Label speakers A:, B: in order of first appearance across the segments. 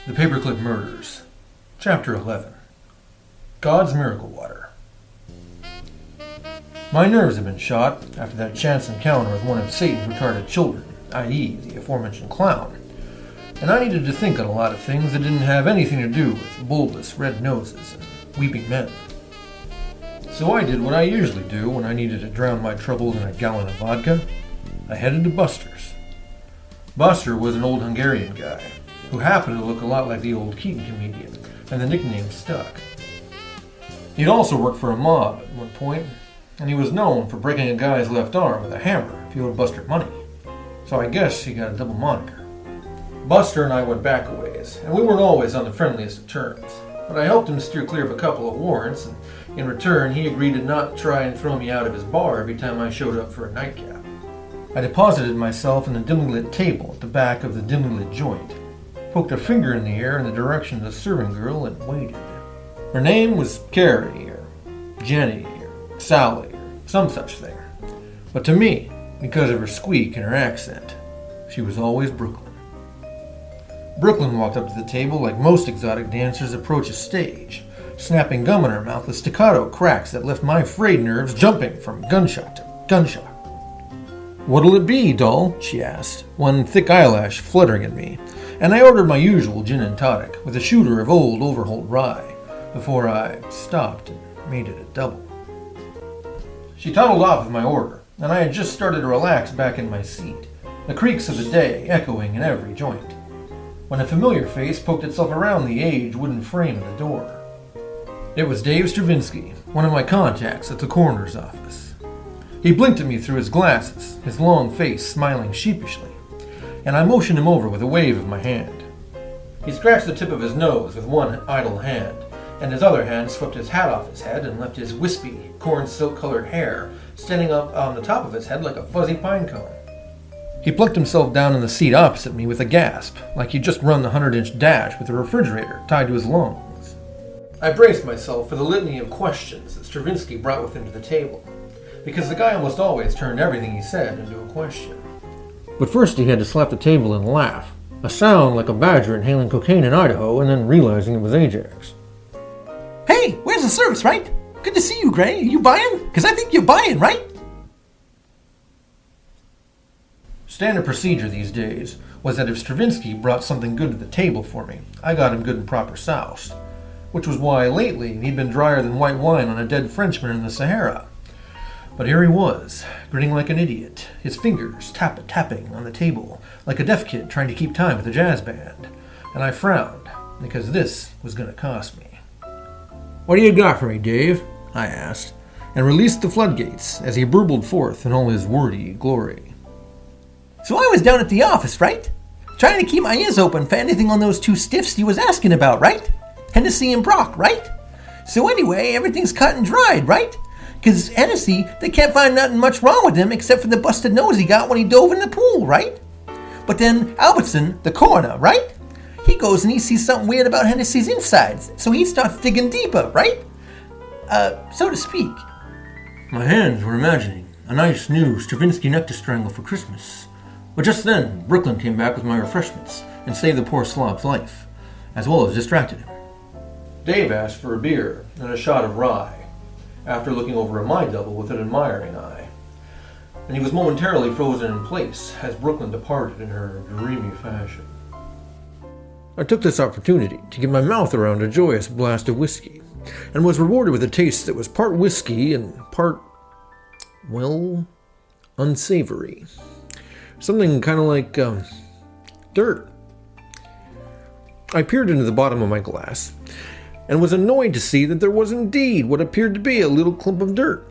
A: The Paperclip Murders, Chapter 11. God's Miracle Water. My nerves had been shot after that chance encounter with one of Satan's retarded children, i.e. the aforementioned clown, and I needed to think on a lot of things that didn't have anything to do with bulbous red noses and weeping men. So I did what I usually do when I needed to drown my troubles in a gallon of vodka. I headed to Buster's. Buster was an old Hungarian guy who happened to look a lot like the old Keaton comedian, and the nickname stuck. He'd also worked for a mob at one point, and he was known for breaking a guy's left arm with a hammer if he owed Buster money. So I guess he got a double moniker. Buster and I went back a ways, and we weren't always on the friendliest of terms, but I helped him steer clear of a couple of warrants, and in return he agreed to not try and throw me out of his bar every time I showed up for a nightcap. I deposited myself on the dimly lit table at the back of the dimly lit joint, poked a finger in the air in the direction of the serving girl, and waited. Her name was Carrie, or Jenny, or Sally, or some such thing. But to me, because of her squeak and her accent, she was always Brooklyn. Brooklyn walked up to the table like most exotic dancers approach a stage, snapping gum in her mouth with staccato cracks that left my frayed nerves jumping from gunshot to gunshot. "What'll it be, doll?" she asked, one thick eyelash fluttering at me, and I ordered my usual gin and tonic with a shooter of old Overholt rye before I stopped and made it a double. She toddled off with my order, and I had just started to relax back in my seat, the creaks of the day echoing in every joint, when a familiar face poked itself around the aged wooden frame of the door. It was Dave Stravinsky, one of my contacts at the coroner's office. He blinked at me through his glasses, his long face smiling sheepishly, and I motioned him over with a wave of my hand. He scratched the tip of his nose with one idle hand, and his other hand swept his hat off his head and left his wispy, corn silk-colored hair standing up on the top of his head like a fuzzy pine cone. He plucked himself down in the seat opposite me with a gasp, like he'd just run the 100-inch dash with a refrigerator tied to his lungs. I braced myself for the litany of questions that Stravinsky brought with him to the table, because the guy almost always turned everything he said into a question. But first he had to slap the table and laugh, a sound like a badger inhaling cocaine in Idaho and then realizing it was Ajax.
B: "Hey, where's the service, right? Good to see you, Gray. You buying? Because I think you're buying, right?"
A: Standard procedure these days was that if Stravinsky brought something good to the table for me, I got him good and proper soused, which was why lately he'd been drier than white wine on a dead Frenchman in the Sahara. But here he was, grinning like an idiot, his fingers tapping on the table, like a deaf kid trying to keep time with a jazz band. And I frowned, because this was going to cost me. "What do you got for me, Dave?" I asked, and released the floodgates as he burbled forth in all his wordy glory.
B: "So I was down at the office, right? Trying to keep my ears open for anything on those two stiffs you was asking about, right? Hennessy and Brock, right? So anyway, everything's cut and dried, right? Because Hennessy, they can't find nothing much wrong with him except for the busted nose he got when he dove in the pool, right? But then Albertson, the coroner, right? He goes and he sees something weird about Hennessy's insides, so he starts digging deeper, right? So to speak."
A: My hands were imagining a nice new Stravinsky neck to strangle for Christmas. But just then, Brooklyn came back with my refreshments and saved the poor slob's life, as well as distracted him. Dave asked for a beer and a shot of rye, after looking over at my double with an admiring eye, and he was momentarily frozen in place as Brooklyn departed in her dreamy fashion. I took this opportunity to get my mouth around a joyous blast of whiskey, and was rewarded with a taste that was part whiskey and part, well, unsavory. Something kind of like dirt. I peered into the bottom of my glass, and was annoyed to see that there was indeed what appeared to be a little clump of dirt.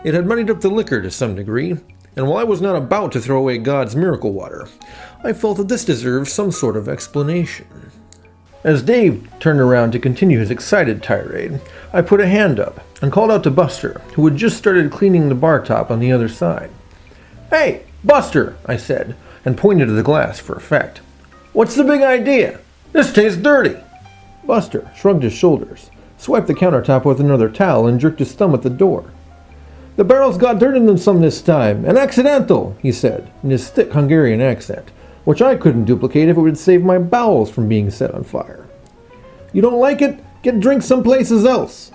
A: It had muddied up the liquor to some degree, and while I was not about to throw away God's miracle water, I felt that this deserved some sort of explanation. As Dave turned around to continue his excited tirade, I put a hand up and called out to Buster, who had just started cleaning the bar top on the other side. "Hey, Buster," I said, and pointed to the glass for effect. "What's the big idea? This tastes dirty." Buster shrugged his shoulders, swiped the countertop with another towel, and jerked his thumb at the door. "The barrel's got dirt in them some this time, and accidental," he said, in his thick Hungarian accent, which I couldn't duplicate if it would save my bowels from being set on fire. You don't like it? Get drink someplace else.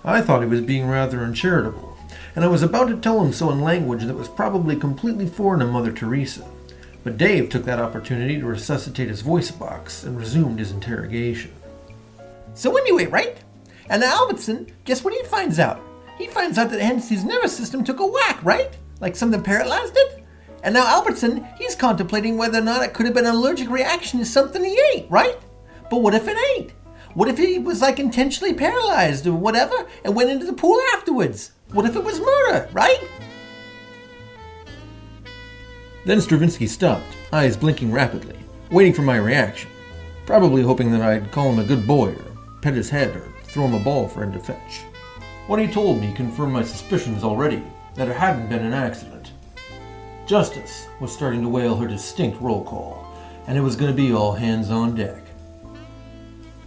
A: I thought he was being rather uncharitable, and I was about to tell him so in language that was probably completely foreign to Mother Teresa. But Dave took that opportunity to resuscitate his voice box and resumed his interrogation.
B: So anyway, right? And now Albertson, guess what he finds out? He finds out that Hennessy's nervous system took a whack, right? Like something paralyzed it? And now Albertson, he's contemplating whether or not it could have been an allergic reaction to something he ate, right? But what if it ain't? What if he was like intentionally paralyzed or whatever and went into the pool afterwards? What if it was murder, right?
A: Then Stravinsky stopped, eyes blinking rapidly, waiting for my reaction, probably hoping that I'd call him a good boy or pet his head or throw him a ball for him to fetch. What he told me confirmed my suspicions already that it hadn't been an accident. Justice was starting to wail her distinct roll call, and it was going to be all hands on deck.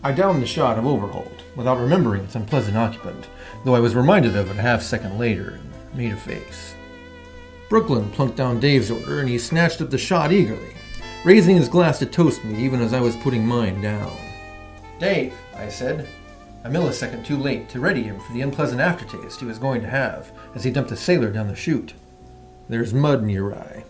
A: I downed the shot of Overhauled, without remembering its unpleasant occupant, though I was reminded of it a half-second later and made a face. Brooklyn plunked down Dave's order, and he snatched up the shot eagerly, raising his glass to toast me even as I was putting mine down. Dave, I said, a millisecond too late to ready him for the unpleasant aftertaste he was going to have as he dumped a sailor down the chute. There's mud in your eye.